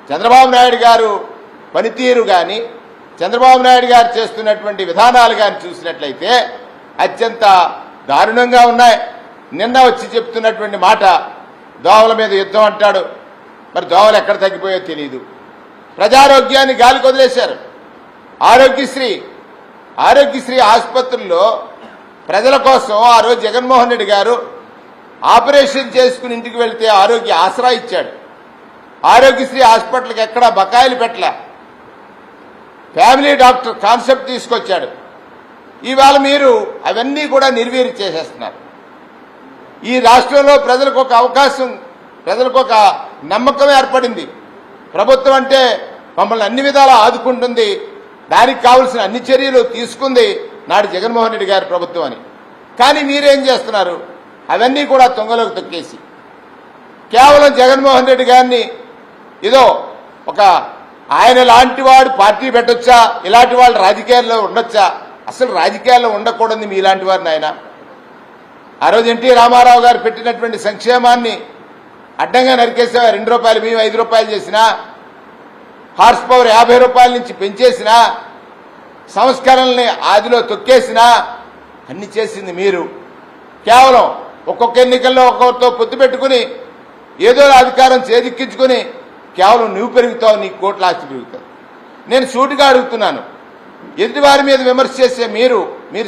చంద్రబాబు నాయుడు గారు పనితీరు కానీ చంద్రబాబు నాయుడు గారు చేస్తున్నటువంటి విధానాలు కానీ చూసినట్లయితే అత్యంత దారుణంగా ఉన్నాయి. నిన్న వచ్చి చెప్తున్నటువంటి మాట దోవల మీద యుద్ధం అంటాడు. మరి దోవలు ఎక్కడ తగ్గిపోయో తెలియదు. ప్రజారోగ్యాన్ని గాలికి వదిలేశారు. ఆరోగ్యశ్రీ ఆసుపత్రుల్లో ప్రజల కోసం ఆ రోజు జగన్మోహన్ రెడ్డి గారు ఆపరేషన్ చేసుకుని ఇంటికి వెళితే ఆరోగ్య ఆసరా ఇచ్చాడు. ఆరోగ్యశ్రీ హాస్పిటల్కి ఎక్కడా బకాయిలు పెట్టలే. ఫ్యామిలీ డాక్టర్ కాన్సెప్ట్ తీసుకొచ్చాడు. ఇవాళ మీరు అవన్నీ కూడా నిర్వీర్యం చేసేస్తున్నారు. ఈ రాష్ట్రంలో ప్రజలకు ఒక అవకాశం, ప్రజలకు ఒక నమ్మకం ఏర్పడింది. ప్రభుత్వం అంటే మమ్మల్ని అన్ని విధాలా ఆదుకుంటుంది, దానికి కావలసిన అన్ని చర్యలు తీసుకుంది నాడు జగన్మోహన్ రెడ్డి గారి ప్రభుత్వం అని. కానీ మీరేం చేస్తున్నారు? అవన్నీ కూడా తొంగలోకి తొక్కేసి కేవలం జగన్మోహన్ రెడ్డి గారిని ఏదో ఒక ఆయన లాంటి వాడు పార్టీ పెట్టొచ్చా, ఇలాంటి వాళ్ళు రాజకీయాల్లో ఉండొచ్చా? అసలు రాజకీయాల్లో ఉండకూడదు మీలాంటి వారిని. ఆయన ఆ రోజు ఎన్టీ రామారావు గారు పెట్టినటువంటి సంక్షేమాన్ని అడ్డంగా నరికేసా. 2 రూపాయలు మేము 5 రూపాయలు చేసినా, హార్స్ పవర్ 50 రూపాయల నుంచి పెంచేసినా, సంస్కరణల్ని ఆదిలో తొక్కేసినా అన్ని చేసింది మీరు. కేవలం ఒక్కొక్క ఎన్నికల్లో ఒక్కొక్కరితో పొత్తు పెట్టుకుని ఏదో అధికారం చేదిక్కించుకుని కేవలం నువ్వు పెరుగుతావు, నీ కోట్ల ఆస్తి పెరుగుతావు. నేను సూటిగా అడుగుతున్నాను, ఎదుటివారి మీద విమర్శ చేసే మీరు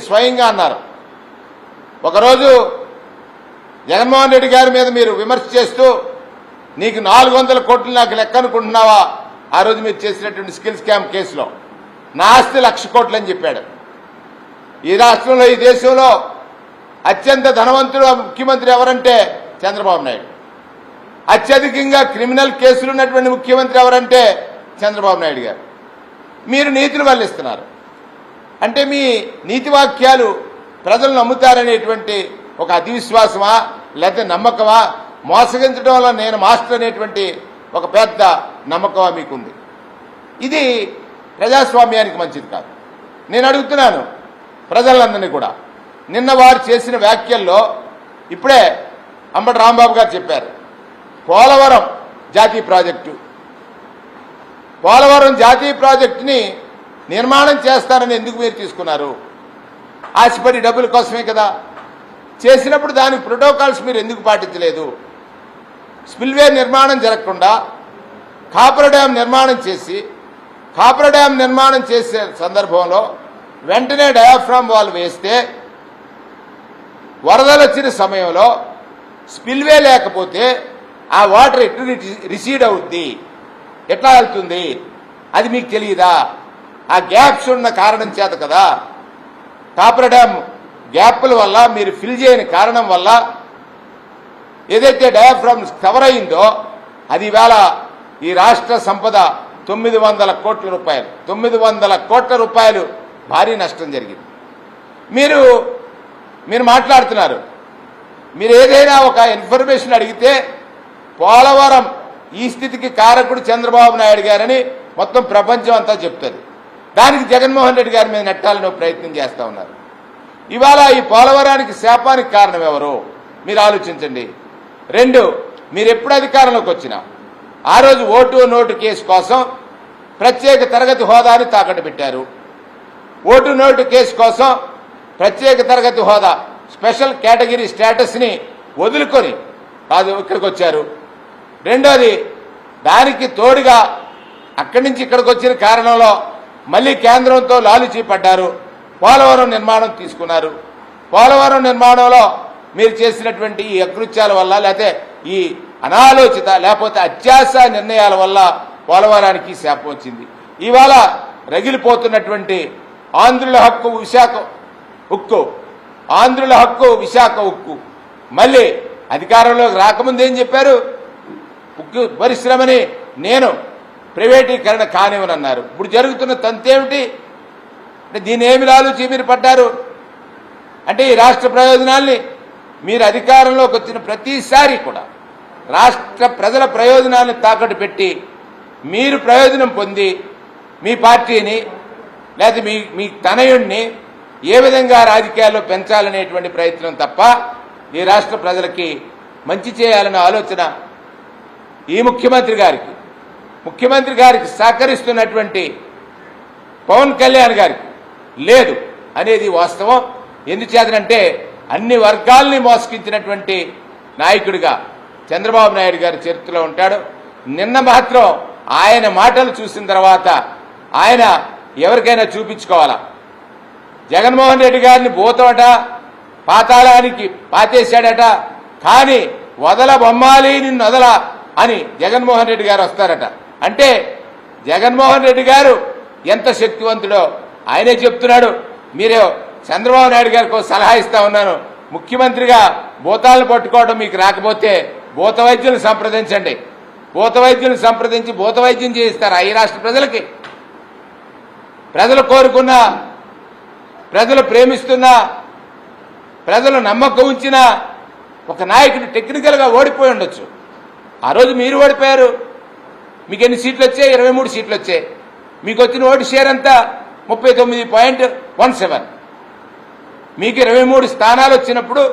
స్వయంగా అన్నారు. ఒకరోజు జగన్మోహన్ రెడ్డి గారి మీద మీరు విమర్శ చేస్తూ నీకు 400 కోట్లు నాకు లెక్క అనుకుంటున్నావా? ఆ రోజు మీరు చేసినటువంటి స్కిల్ స్కామ్ కేసులో నా ఆస్తి 1,00,000 కోట్లు అని చెప్పాడు. ఈ రాష్ట్రంలో, ఈ దేశంలో అత్యంత ధనవంతుడు ముఖ్యమంత్రి ఎవరంటే చంద్రబాబు నాయుడు. అత్యధికంగా క్రిమినల్ కేసులు ఉన్నటువంటి ముఖ్యమంత్రి ఎవరంటే చంద్రబాబు నాయుడు గారు. మీరు నీతిని వల్లిస్తున్నారు. అంటే మీ నీతి వాక్యాలు ప్రజలు నమ్ముతారనేటువంటి ఒక అతి విశ్వాసమా, లేకపోతే నమ్మకమా? మోసగించడం వల్ల నేను మాస్టర్ అనేటువంటి ఒక పెద్ద నమ్మకమా మీకుంది? ఇది ప్రజాస్వామ్యానికి మంచిది కాదు. నేను అడుగుతున్నాను ప్రజలందరినీ కూడా, నిన్న వారు చేసిన వ్యాఖ్యల్లో ఇప్పుడే అంబటి రాంబాబు గారు చెప్పారు, పోలవరం జాతీయ ప్రాజెక్టుని నిర్మాణం చేస్తారని ఎందుకు మీరు తీసుకున్నారు? ఆశపడి డబ్బుల కోసమే కదా. చేసినప్పుడు దానికి ప్రోటోకాల్స్ మీరు ఎందుకు పాటించలేదు? స్పిల్వే నిర్మాణం జరగకుండా కాపర్ డ్యాం నిర్మాణం చేసే సందర్భంలో వెంటనే డయాఫ్రామ్ వాల్ వేస్తే వరదలు వచ్చిన సమయంలో స్పిల్వే లేకపోతే ఆ వాటర్ ఎటు రిసీడ్ అవుద్ది, ఎట్లా వెళ్తుంది? అది మీకు తెలియదా? ఆ గ్యాప్స్ ఉన్న కారణం చేత కదా, కాపర్ డ్యామ్ గ్యాప్ల వల్ల మీరు ఫిల్ చేయని కారణం వల్ల ఏదైతే డయాఫ్రామ్ కవర్ అయిందో అది ఇవాళ ఈ రాష్ట్ర సంపద 900 కోట్ల రూపాయలు, 900 కోట్ల రూపాయలు భారీ నష్టం జరిగింది. మీరు మాట్లాడుతున్నారు. మీరు ఏదైనా ఒక ఇన్ఫర్మేషన్ అడిగితే పోలవరం ఈ స్థితికి కారకుడు చంద్రబాబు నాయుడు గారని మొత్తం ప్రపంచం అంతా చెప్తుంది. దానికి జగన్మోహన్ రెడ్డి గారి మీద నెట్టాలని ప్రయత్నం చేస్తూ ఉన్నారు. ఇవాళ ఈ పోలవరానికి శాపానికి కారణం ఎవరు మీరు ఆలోచించండి. 2, మీరు ఎప్పుడు అధికారంలోకి వచ్చినా ఆ రోజు ఓటు నోటు కేసు కోసం ప్రత్యేక తరగతి హోదాని తాకట్టు పెట్టారు. ఓటు నోటు కేసు కోసం ప్రత్యేక తరగతి హోదా, స్పెషల్ కేటగిరీ స్టేటస్ని వదులుకొని కాదు ఇక్కడికి వచ్చారు. రెండోది, దానికి తోడుగా అక్కడి నుంచి ఇక్కడికి వచ్చిన కారణంలో మళ్ళీ కేంద్రంతో లాలుచీ పడ్డారు. పోలవరం నిర్మాణం తీసుకున్నారు. పోలవరం నిర్మాణంలో మీరు చేసినటువంటి ఈ అకృత్యాల వల్ల, లేకపోతే ఈ అనాలోచిత లేకపోతే అత్యాశ నిర్ణయాల వల్ల పోలవరానికి శాపం వచ్చింది. ఇవాళ రగిలిపోతున్నటువంటి ఆంధ్రుల హక్కు విశాఖ ఉక్కు మళ్ళీ అధికారంలోకి రాకముందు ఏం చెప్పారు? ఉక్కు పరిశ్రమని నేను ప్రైవేటీకరణ కానివ్వనన్నారు. ఇప్పుడు జరుగుతున్న తంతేమిటి? అంటే దీన్ని ఏమి ఆలోచి మీరు పడ్డారు? అంటే ఈ రాష్ట్ర ప్రయోజనాల్ని మీరు అధికారంలోకి వచ్చిన ప్రతిసారి కూడా రాష్ట్ర ప్రజల ప్రయోజనాలను తాకట్టు పెట్టి మీరు ప్రయోజనం పొంది మీ పార్టీని లేదా మీ తనయుడిని ఏ విధంగా రాజకీయాల్లో పెంచాలనేటువంటి ప్రయత్నం తప్ప ఈ రాష్ట్ర ప్రజలకి మంచి చేయాలన్న ఆలోచన ఈ ముఖ్యమంత్రి గారికి ముఖ్యమంత్రి గారికి సహకరిస్తున్నటువంటి పవన్ కళ్యాణ్ గారికి లేదు అనేది వాస్తవం. ఎందుచేతనంటే అన్ని వర్గాల్ని మోసగించినటువంటి నాయకుడిగా చంద్రబాబు నాయుడు గారి చరిత్రలో ఉంటాడు. నిన్న మాత్రం ఆయన మాటలు చూసిన తర్వాత ఆయన ఎవరికైనా చూపించుకోవాలా. జగన్మోహన్ రెడ్డి గారిని భూతమట, పాతాళానికి పాతేశాడట, కానీ వదల బొమ్మాలి నిన్ను వదల అని జగన్మోహన్ రెడ్డి గారు వస్తారట. అంటే జగన్మోహన్ రెడ్డి గారు ఎంత శక్తివంతుడో ఆయనే చెప్తున్నాడు. మీరు చంద్రబాబు నాయుడు గారికి సలహా ఇస్తా ఉన్నాను, ముఖ్యమంత్రిగా భూతాలను పట్టుకోవడం మీకు రాకపోతే భూత వైద్యులను సంప్రదించండి. భూత వైద్యులను సంప్రదించి భూత వైద్యం చేయిస్తారు ఈ రాష్ట్ర ప్రజలకి. ప్రజలు కోరుకున్న, ప్రజలు ప్రేమిస్తున్న, ప్రజలు నమ్మకం ఉంచిన ఒక నాయకుడు టెక్నికల్గా ఓడిపోయి ఉండొచ్చు. ఆ రోజు మీరు ఓడిపోయారు. మీకు ఎన్ని సీట్లు వచ్చాయి? 23 సీట్లు వచ్చాయి. మీకు వచ్చిన ఓటు షేర్ అంతా 39.17. మీకు 23 స్థానాలు వచ్చినప్పుడు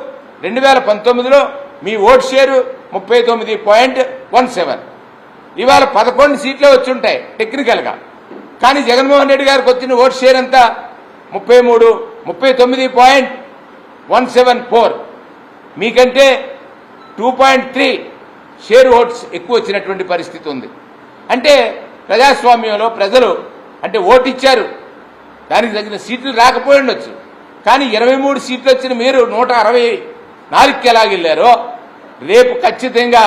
2019లో మీ ఓటు షేరు 39.17. ఇవాళ 11 సీట్లే వచ్చి ఉంటాయి టెక్నికల్గా. కానీ జగన్మోహన్ రెడ్డి గారికి వచ్చిన ఓటు షేర్ అంతా 39.174. మీకంటే 2.3 షేర్ ఓట్స్ ఎక్కువ వచ్చినటువంటి పరిస్థితి ఉంది. అంటే ప్రజాస్వామ్యంలో ప్రజలు అంటే ఓటు ఇచ్చారు, దానికి తగిన సీట్లు రాకపోయి ఉండొచ్చు. కానీ 23 సీట్లు వచ్చిన మీరు 164కి ఎలాగెళ్ళారో రేపు ఖచ్చితంగా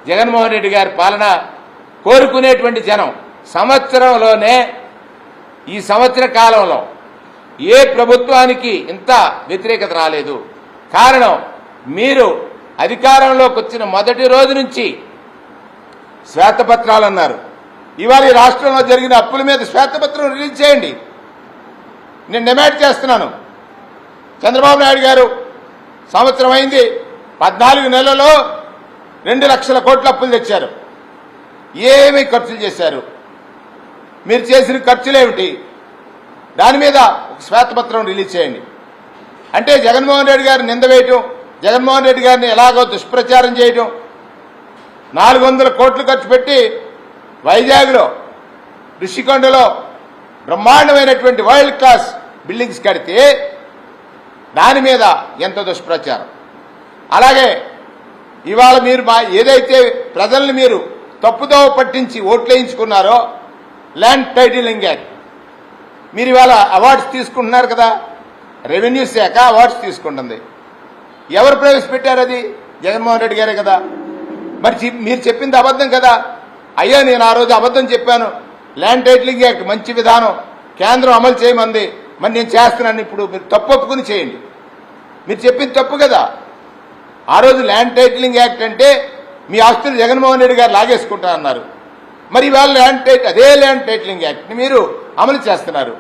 జగన్మోహన్ రెడ్డి గారి పాలన కోరుకునేటువంటి జనం సంవత్సరంలోనే, ఈ సంవత్సర కాలంలో ఏ ప్రభుత్వానికి ఇంత వ్యతిరేకత రాలేదు. కారణం మీరు అధికారంలోకి వచ్చిన మొదటి రోజు నుంచి శ్వేతపత్రాలు అన్నారు. ఇవాళ ఈ రాష్ట్రంలో జరిగిన అప్పుల మీద శ్వేతపత్రం రిలీజ్ చేయండి. నేను డిమాండ్ చేస్తున్నాను. చంద్రబాబు నాయుడు గారు సంవత్సరం అయింది, 14 నెలల్లో 2 లక్షల కోట్ల అప్పులు తెచ్చారు. ఏమి ఖర్చులు చేశారు? మీరు చేసిన ఖర్చులేమిటి? దాని మీద ఒక శ్వేతపత్రం రిలీజ్ చేయండి. అంటే జగన్మోహన్ రెడ్డి గారిని నింద వేయటం, జగన్మోహన్ రెడ్డి గారిని ఎలాగో దుష్ప్రచారం చేయటం, 400 కోట్లు ఖర్చు పెట్టి వైజాగ్లో, ఋషికొండలో బ్రహ్మాండమైనటువంటి వరల్డ్ క్లాస్ బిల్డింగ్స్ కడితే దాని మీద ఎంత దుష్ప్రచారం. అలాగే ఇవాళ మీరు ఏదైతే ప్రజల్ని మీరు తప్పుదోవ పట్టించి ఓట్లేయించుకున్నారో ల్యాండ్ టైటిలింగ్ యాక్ట్, మీరు ఇవాళ అవార్డ్స్ తీసుకుంటున్నారు కదా, రెవెన్యూ శాఖ అవార్డ్స్ తీసుకుంటుంది. ఎవరు ప్రవేశపెట్టారు? అది జగన్మోహన్ రెడ్డి గారే కదా. మరి మీరు చెప్పింది అబద్ధం కదా. అయ్యా నేను ఆ రోజు అబద్ధం చెప్పాను, ల్యాండ్ టైటిలింగ్ యాక్ట్ మంచి విధానం, కేంద్రం అమలు చేయమంది, మరి నేను చేస్తున్నాను, ఇప్పుడు మీరు తప్పు ఒప్పుకుని చేయండి. మీరు చెప్పింది తప్పు కదా. ఆ రోజు ల్యాండ్ టైటిలింగ్ యాక్ట్ అంటే మీ ఆస్తులు జగన్మోహన్ రెడ్డి గారు లాగేసుకుంటా అన్నారు. మరి ఇవాళ అదే ల్యాండ్ టైటిలింగ్ యాక్ట్ని మీరు అమలు చేస్తున్నారు.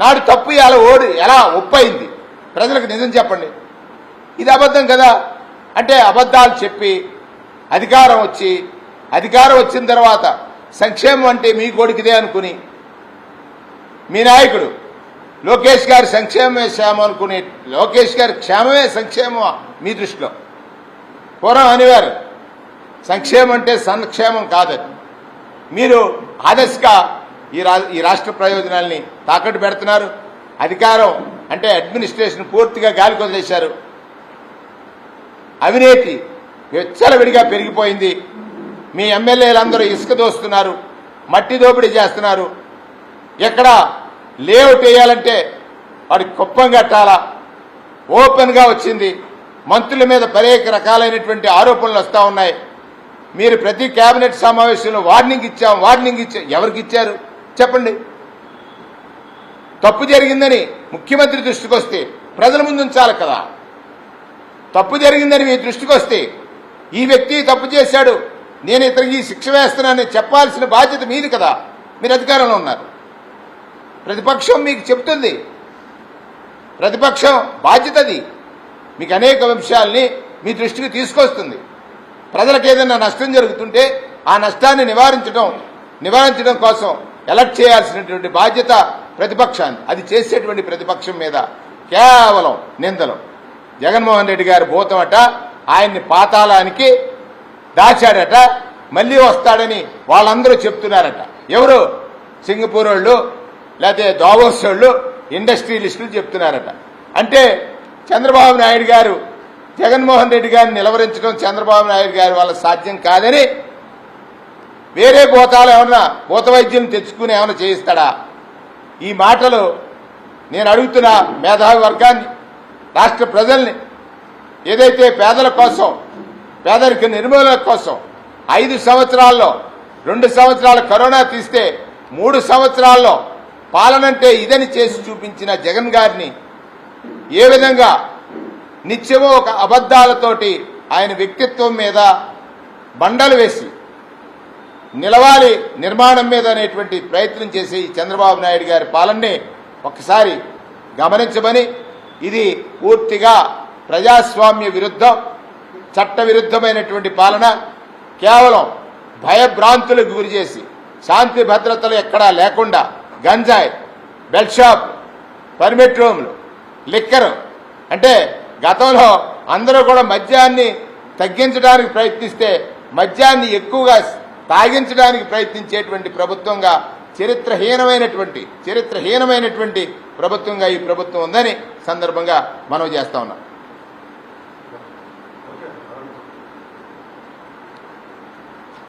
నాడు తప్పు ఎలా ఒప్పయింది? ప్రజలకు నిజం చెప్పండి. ఇది అబద్ధం కదా. అంటే అబద్ధాలు చెప్పి అధికారం వచ్చిన తర్వాత సంక్షేమం అంటే మీ కొడుకుదే అనుకుని, మీ నాయకుడు లోకేష్ గారి సంక్షేమమే క్షేమం అనుకుని, లోకేష్ గారి క్షేమమే సంక్షేమం మీ దృష్టిలో. పూర్వం అనేవారు సంక్షేమం అంటే సంక్షేమం కాదని. మీరు ఆదర్శగా ఈ రాష్ట్ర ప్రయోజనాల్ని తాకట్టు పెడుతున్నారు. అధికారం అంటే అడ్మినిస్ట్రేషన్ పూర్తిగా గాలి కొదిలేశారు. అవినీతి విచ్చలవిడిగా పెరిగిపోయింది. మీ ఎమ్మెల్యేలందరూ ఇసుక దోస్తున్నారు, మట్టి దోపిడీ చేస్తున్నారు. ఎక్కడ లేఅవుట్ వేయాలంటే వాడికి కుప్పం కట్టాలా, ఓపెన్గా వచ్చింది. మంత్రుల మీద అనేక రకాలైనటువంటి ఆరోపణలు వస్తూ ఉన్నాయి. మీరు ప్రతి కేబినెట్ సమావేశంలో వార్నింగ్ ఇచ్చాం. ఎవరికి ఇచ్చారు చెప్పండి? తప్పు జరిగిందని ముఖ్యమంత్రి దృష్టికి వస్తే ప్రజల ముందు ఉంచాలి కదా. తప్పు జరిగిందని మీ దృష్టికి వస్తే ఈ వ్యక్తి తప్పు చేశాడు, నేను ఇతనికి శిక్ష వేస్తున్నానని చెప్పాల్సిన బాధ్యత మీది కదా. మీరు అధికారంలో ఉన్నారు. ప్రతిపక్షం మీకు చెప్తుంది, ప్రతిపక్షం బాధ్యతది. మీకు అనేక అంశాలని మీ దృష్టికి తీసుకొస్తుంది. ప్రజలకు ఏదైనా నష్టం జరుగుతుంటే ఆ నష్టాన్ని నివారించడం కోసం ఎలక్ట్ చేయాల్సినటువంటి బాధ్యత ప్రతిపక్షాన్ని. అది చేసేటువంటి ప్రతిపక్షం మీద కేవలం నిందలు. జగన్మోహన్ రెడ్డి గారు భూతమట, ఆయన్ని పాతాళానికి దాచాడట, మళ్ళీ వస్తాడని వాళ్ళందరూ చెప్తున్నారట. ఎవరు? సింగపూర్ వాళ్ళు, లేకపోతే దావోస్ వాళ్ళు, ఇండస్ట్రియలిస్టులు చెప్తున్నారట. అంటే చంద్రబాబు నాయుడు గారు జగన్మోహన్ రెడ్డి గారిని నిలవరించడం చంద్రబాబు నాయుడు గారి వల్ల సాధ్యం కాదని వేరే భూతాలు ఏమన్నా భూత వైద్యం తెచ్చుకుని ఏమైనా చేయిస్తాడా? ఈ మాటలు నేను అడుగుతున్న మేధావి వర్గాన్ని, రాష్ట్ర ప్రజల్ని, ఏదైతే పేదల కోసం, పేదరిక నిర్మూలన కోసం 5 సంవత్సరాల్లో 2 సంవత్సరాల కరోనా తీస్తే 3 సంవత్సరాల్లో పాలనంటే ఇదని చేసి చూపించిన జగన్ గారిని ఏ విధంగా నిత్యమో ఒక అబద్ధాలతోటి ఆయన వ్యక్తిత్వం మీద బండలు వేసి నిలవాలి నిర్మాణం మీద అనేటువంటి ప్రయత్నం చేసి చంద్రబాబు నాయుడు గారి పాలనని ఒక్కసారి గమనించమని, ఇది పూర్తిగా ప్రజాస్వామ్య విరుద్ధం, చట్ట విరుద్ధమైనటువంటి పాలన, కేవలం భయభ్రాంతులకు గురి చేసి శాంతి భద్రతలు ఎక్కడా లేకుండా గంజాయి, బెల్ట్ షాప్, పర్మిట్ రూమ్లు, లిక్కర్, అంటే గతంలో అందరూ కూడా మద్యాన్ని తగ్గించడానికి ప్రయత్నిస్తే మద్యాన్ని ఎక్కువగా తాగించడానికి ప్రయత్నించేటువంటి ప్రభుత్వంగా చరిత్రహీనమైనటువంటి ప్రభుత్వంగా ఈ ప్రభుత్వం ఉందని సందర్భంగా మనవి చేస్తా ఉన్నాం.